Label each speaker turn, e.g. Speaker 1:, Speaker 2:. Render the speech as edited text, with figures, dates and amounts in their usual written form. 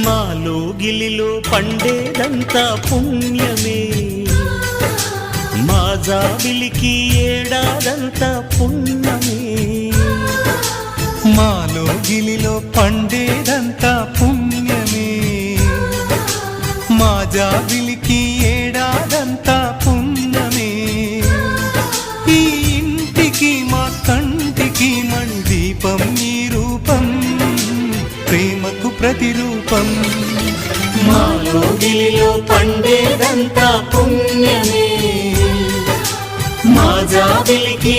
Speaker 1: మాలో గిలిలో పండేదంతా పుణ్యమే, మా జాబిలికి ఏడాదంతా పుణ్యమే.
Speaker 2: మాలో గిలిలో పండేదంతా పుణ్యమే, మా జాబిలికి ఏడాదంతా పుణ్యమే. ఈ ఇంటికి మా కంటికి మందీపం ఈ రూపం, ప్రేమకు ప్రతిరూపం.
Speaker 1: మాలో గిలిలో పండేదంతా పుణ్యమే, మా జాబిలికి